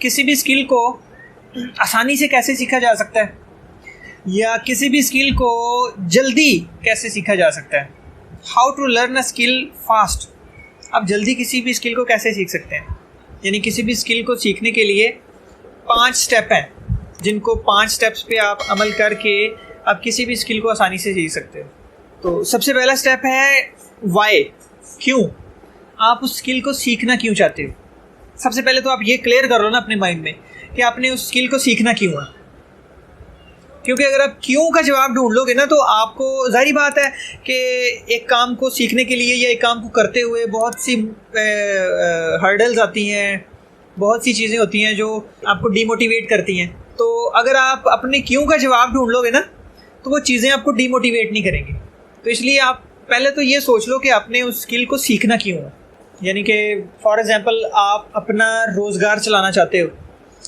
किसी भी स्किल को आसानी से कैसे सीखा जा सकता है, या किसी भी स्किल को जल्दी कैसे सीखा जा सकता है। How to learn a skill fast. आप जल्दी किसी भी स्किल को कैसे सीख सकते हैं, यानी किसी भी स्किल को सीखने के लिए 5 स्टेप हैं, जिनको 5 स्टेप्स पे आप अमल करके आप किसी भी स्किल को आसानी से सीख सकते हो। तो सबसे पहला स्टेप है वाई, क्यों। आप उस स्किल को सीखना क्यों चाहते हो। सबसे पहले तो आप ये क्लियर कर लो ना अपने माइंड में कि आपने उस स्किल को सीखना क्यों है। क्योंकि अगर आप क्यों का जवाब ढूंढ लोगे ना, तो आपको जाहिर बात है कि एक काम को सीखने के लिए या एक काम को करते हुए बहुत सी हर्डल्स आती हैं, बहुत सी चीज़ें होती हैं जो आपको डीमोटिवेट करती हैं। तो अगर आप अपने क्यों का जवाब ढूंढ लोगे ना, तो वो चीज़ें आपको डीमोटिवेट नहीं करेंगी। तो इसलिए आप पहले तो ये सोच लो कि आपने उस स्किल को सीखना क्यों है। यानी कि फॉर एग्जांपल आप अपना रोज़गार चलाना चाहते हो,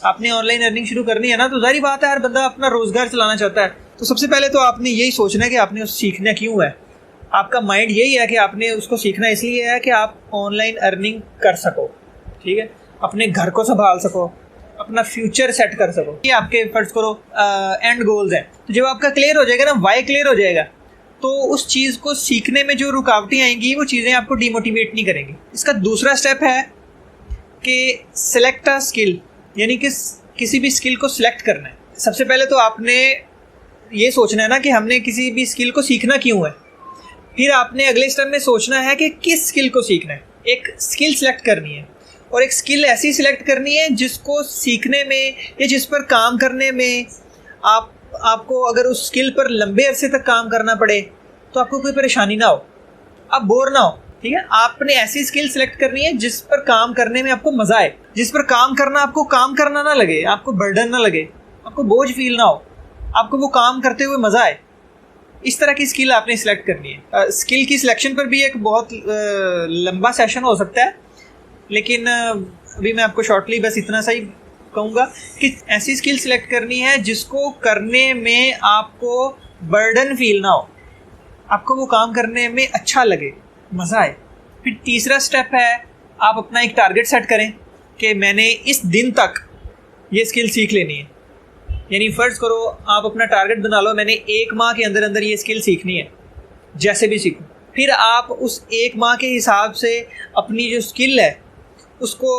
आपने ऑनलाइन अर्निंग शुरू करनी है ना, तो जाहिर बात है हर बंदा अपना रोज़गार चलाना चाहता है। तो सबसे पहले तो आपने यही सोचना है कि आपने उस सीखना क्यों है। आपका माइंड यही है कि आपने उसको सीखना इसलिए है कि आप ऑनलाइन अर्निंग कर सको, ठीक है, अपने घर को संभाल सको, अपना फ्यूचर सेट कर सको। ये आपके फर्ज करो एंड गोल्स हैं। तो जब आपका क्लियर हो जाएगा ना, वाई क्लियर हो जाएगा, तो उस चीज़ को सीखने में जो रुकावटें आएंगी वो चीज़ें आपको डिमोटिवेट नहीं करेंगी। इसका दूसरा स्टेप है कि सिलेक्ट अ स्किल, यानी कि किसी भी स्किल को सिलेक्ट करना है। सबसे पहले तो आपने ये सोचना है ना कि हमने किसी भी स्किल को सीखना क्यों है। फिर आपने अगले स्टेप में सोचना है कि किस स्किल को सीखना है। एक स्किल सिलेक्ट करनी है, और एक स्किल ऐसी सिलेक्ट करनी है जिसको सीखने में या जिस पर काम करने में आपको अगर उस स्किल पर लंबे अरसे तक काम करना पड़े तो आपको कोई परेशानी ना हो, आप बोर ना हो, ठीक है। आपने ऐसी स्किल सिलेक्ट करनी है जिस पर काम करने में आपको मज़ा आए, जिस पर काम करना आपको काम करना ना लगे, आपको बर्डन ना लगे, आपको बोझ फील ना हो, आपको वो काम करते हुए मज़ा आए। इस तरह की स्किल आपने सिलेक्ट करनी है। स्किल की सिलेक्शन पर भी एक बहुत लंबा सेशन हो सकता है, लेकिन अभी मैं आपको शॉर्टली बस इतना सा ही कहूँगा कि ऐसी स्किल सिलेक्ट करनी है जिसको करने में आपको बर्डन फील ना हो, आपको वो काम करने में अच्छा लगे, मज़ा आए। फिर तीसरा स्टेप है आप अपना एक टारगेट सेट करें कि मैंने इस दिन तक ये स्किल सीख लेनी है। यानी फ़र्ज़ करो आप अपना टारगेट बना लो, मैंने 1 माह के अंदर अंदर ये स्किल सीखनी है, जैसे भी सीखूं। फिर आप उस 1 माह के हिसाब से अपनी जो स्किल है उसको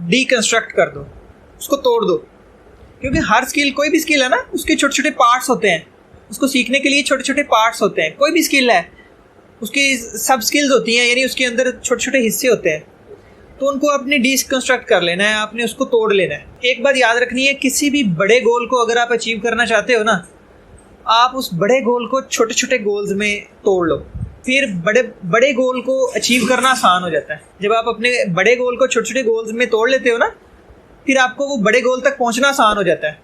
डीकंस्ट्रक्ट कर दो, उसको तोड़ दो। क्योंकि हर स्किल, कोई भी स्किल है ना, उसके छोटे छोटे पार्ट्स होते हैं, उसको सीखने के लिए छोटे छोटे पार्ट्स होते हैं। कोई भी स्किल है उसकी सब स्किल्स होती हैं, यानी उसके अंदर छोटे छोटे हिस्से होते हैं। तो उनको आपने डीकंस्ट्रक्ट कर लेना है, आपने उसको तोड़ लेना है। एक बात याद रखनी है, किसी भी बड़े गोल को अगर आप अचीव करना चाहते हो ना, आप उस बड़े गोल को छोटे छोटे गोल्स में तोड़ लो, फिर बड़े गोल को अचीव करना आसान हो जाता है। जब आप अपने बड़े गोल को छोटे छोटे गोल्स में तोड़ लेते हो ना, फिर आपको वो बड़े गोल तक पहुंचना आसान हो जाता है।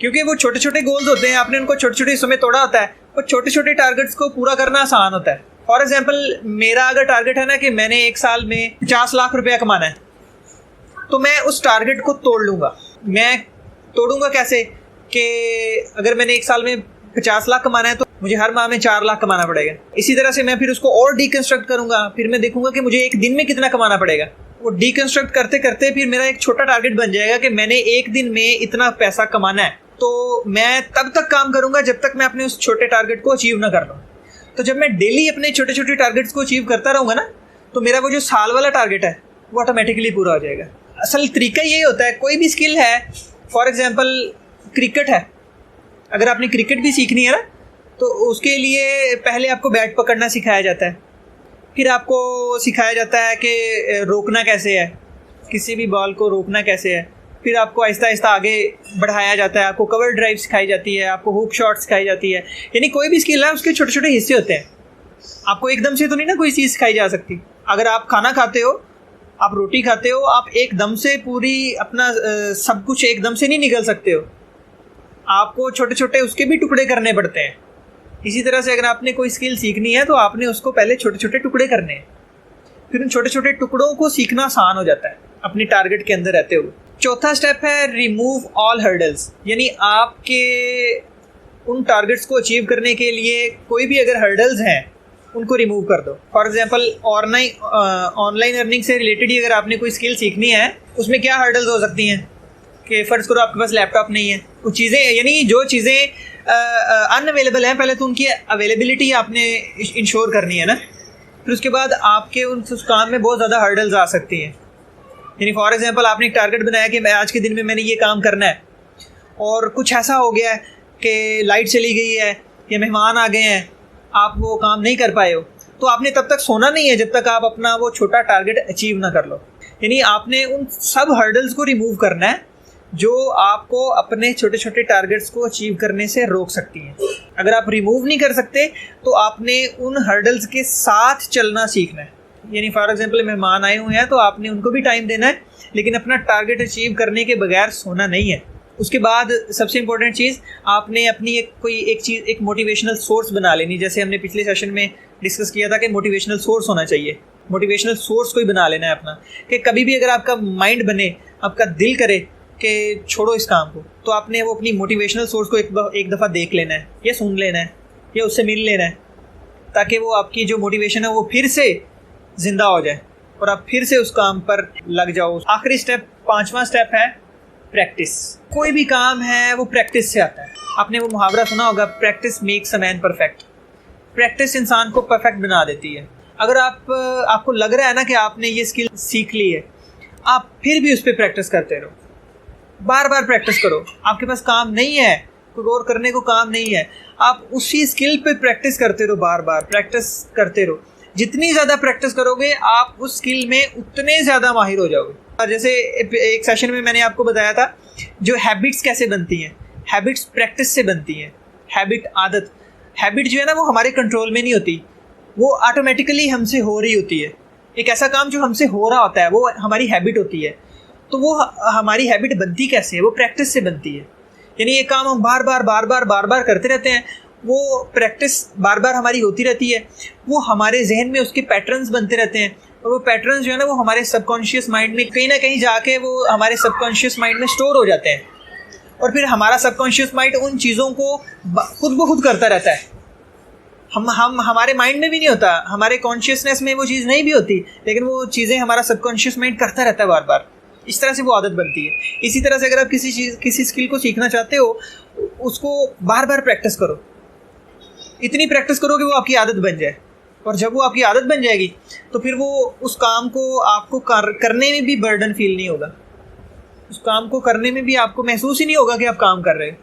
क्योंकि वो छोटे छोटे गोल्स होते हैं, आपने उनको छोटे छोटे हिस्सों में तोड़ा होता है, और छोटे छोटे टारगेट्स को पूरा करना आसान होता है। फॉर एग्जाम्पल, मेरा अगर टारगेट है ना कि मैंने 1 साल में 50 लाख रुपया कमाना है, तो मैं उस टारगेट को तोड़ लूँगा। मैं तोड़ूंगा कैसे कि अगर मैंने 1 साल में 50 लाख कमाना है तो मुझे हर माह में 4 लाख कमाना पड़ेगा। इसी तरह से मैं फिर उसको और डीकंस्ट्रक्ट करूंगा, फिर मैं देखूंगा कि मुझे एक दिन में कितना कमाना पड़ेगा। वो डीकंस्ट्रक्ट करते करते फिर मेरा एक छोटा टारगेट बन जाएगा कि मैंने एक दिन में इतना पैसा कमाना है। तो मैं तब तक काम करूंगा जब तक मैं अपने उस छोटे टारगेट को अचीव ना कर लूँ। तो जब मैं डेली अपने छोटे छोटे टारगेट्स को अचीव करता रहूँगा ना, तो मेरा वो जो साल वाला टारगेट है वो ऑटोमेटिकली पूरा हो जाएगा। असल तरीका यही होता है। कोई भी स्किल है, फॉर एग्जाम्पल क्रिकेट है, अगर आपने क्रिकेट भी सीखनी है ना, तो उसके लिए पहले आपको बैट पकड़ना सिखाया जाता है, फिर आपको सिखाया जाता है कि रोकना कैसे है, किसी भी बॉल को रोकना कैसे है, फिर आपको आहिस्ता आहिस्ता आगे बढ़ाया जाता है, आपको कवर ड्राइव सिखाई जाती है, आपको हुक शॉट सिखाई जाती है। यानी कोई भी स्किल है उसके छोटे छोटे हिस्से होते हैं, आपको एकदम से तो नहीं ना कोई चीज़ सिखाई जा सकती। अगर आप खाना खाते हो, आप रोटी खाते हो, आप एकदम से पूरी अपना सब कुछ एकदम से नहीं निगल सकते हो, आपको छोटे छोटे उसके भी टुकड़े करने पड़ते हैं। इसी तरह से अगर आपने कोई स्किल सीखनी है तो आपने उसको पहले छोटे छोटे टुकड़े करने हैं, फिर उन छोटे छोटे टुकड़ों को सीखना आसान हो जाता है अपनी टारगेट के अंदर रहते हुए। चौथा स्टेप है रिमूव ऑल हर्डल्स, यानी आपके उन टारगेट्स को अचीव करने के लिए कोई भी अगर हर्डल्स हैं उनको रिमूव कर दो। फॉर एग्जांपल ऑनलाइन अर्निंग से रिलेटेड ही अगर आपने कोई स्किल सीखनी है, उसमें क्या हर्डल्स हो सकती हैं कि फ़र्ज़ करो आपके पास लैपटॉप नहीं है, कुछ चीज़ें यानी जो चीज़ें अनअवेलेबल हैं, पहले तो उनकी अवेलेबिलिटी आपने इंश्योर करनी है ना। फिर उसके बाद आपके उस काम में बहुत ज़्यादा हर्डल्स आ सकती हैं। यानी फॉर एग्जांपल आपने एक टारगेट बनाया कि मैं आज के दिन में मैंने ये काम करना है, और कुछ ऐसा हो गया है कि लाइट चली गई है या मेहमान आ गए हैं, आप वो काम नहीं कर पाए हो, तो आपने तब तक सोना नहीं है जब तक आप अपना वो छोटा टारगेट अचीव ना कर लो। यानी आपने उन सब हर्डल्स को रिमूव करना है जो आपको अपने छोटे छोटे टारगेट्स को अचीव करने से रोक सकती हैं। अगर आप रिमूव नहीं कर सकते तो आपने उन हर्डल्स के साथ चलना सीखना है। यानी फॉर एग्जांपल मेहमान आए हुए हैं तो आपने उनको भी टाइम देना है, लेकिन अपना टारगेट अचीव करने के बगैर सोना नहीं है। उसके बाद सबसे इम्पोर्टेंट चीज़, आपने अपनी एक मोटिवेशनल सोर्स बना लेनी। जैसे हमने पिछले सेशन में डिस्कस किया था कि मोटिवेशनल सोर्स होना चाहिए। मोटिवेशनल सोर्स कोई बना लेना है अपना, कि कभी भी अगर आपका माइंड बने, आपका दिल करे कि छोड़ो इस काम को, तो आपने वो अपनी मोटिवेशनल सोर्स को एक दफ़ा देख लेना है या सुन लेना है या उससे मिल लेना है, ताकि वो आपकी जो मोटिवेशन है वो फिर से ज़िंदा हो जाए और आप फिर से उस काम पर लग जाओ। आखिरी स्टेप, 5वां स्टेप है प्रैक्टिस। कोई भी काम है वो प्रैक्टिस से आता है। आपने वो मुहावरा सुना होगा, practice makes a man perfect. Practice इंसान को परफेक्ट बना देती है। अगर आपको लग रहा है ना कि आपने ये स्किल सीख ली है, आप फिर भी उस पर प्रैक्टिस करते रहो, बार बार प्रैक्टिस करो। आपके पास काम नहीं है, कोई और करने को काम नहीं है, आप उसी स्किल पे प्रैक्टिस करते रहो, बार बार प्रैक्टिस करते रहो। जितनी ज़्यादा प्रैक्टिस करोगे आप उस स्किल में उतने ज़्यादा माहिर हो जाओगे। और जैसे एक सेशन में मैंने आपको बताया था जो हैबिट्स कैसे बनती हैं, हैबिट्स प्रैक्टिस से बनती हैं। आदत हैबिट जो है ना वो हमारे कंट्रोल में नहीं होती, वो ऑटोमेटिकली हमसे हो रही होती है। एक ऐसा काम जो हमसे हो रहा होता है वो हमारी हैबिट होती है। तो वो हमारी हैबिट बनती कैसे है? वो प्रैक्टिस से बनती है। यानी ये काम हम बार बार करते रहते हैं, वो प्रैक्टिस बार बार हमारी होती रहती है, वो हमारे जहन में उसके पैटर्न्स बनते रहते हैं, और वो पैटर्न्स जो है ना वो हमारे सबकॉन्शियस माइंड में कहीं ना कहीं जाके वो हमारे सबकॉन्शियस माइंड में स्टोर हो जाते हैं, और फिर हमारा सबकॉन्शियस माइंड उन चीज़ों को खुद ब खुद करता रहता है। हमारे माइंड में भी नहीं होता, हमारे कॉन्शियसनेस में वो चीज़ नहीं भी होती, लेकिन वो चीज़ें हमारा सबकॉन्शियस माइंड करता रहता है बार बार। इस तरह से वो आदत बनती है। इसी तरह से अगर आप किसी स्किल को सीखना चाहते हो, उसको बार बार प्रैक्टिस करो, इतनी प्रैक्टिस करो कि वो आपकी आदत बन जाए। और जब वो आपकी आदत बन जाएगी तो फिर वो उस काम को आपको करने में भी बर्डन फील नहीं होगा, उस काम को करने में भी आपको महसूस ही नहीं होगा कि आप काम कर रहे हो।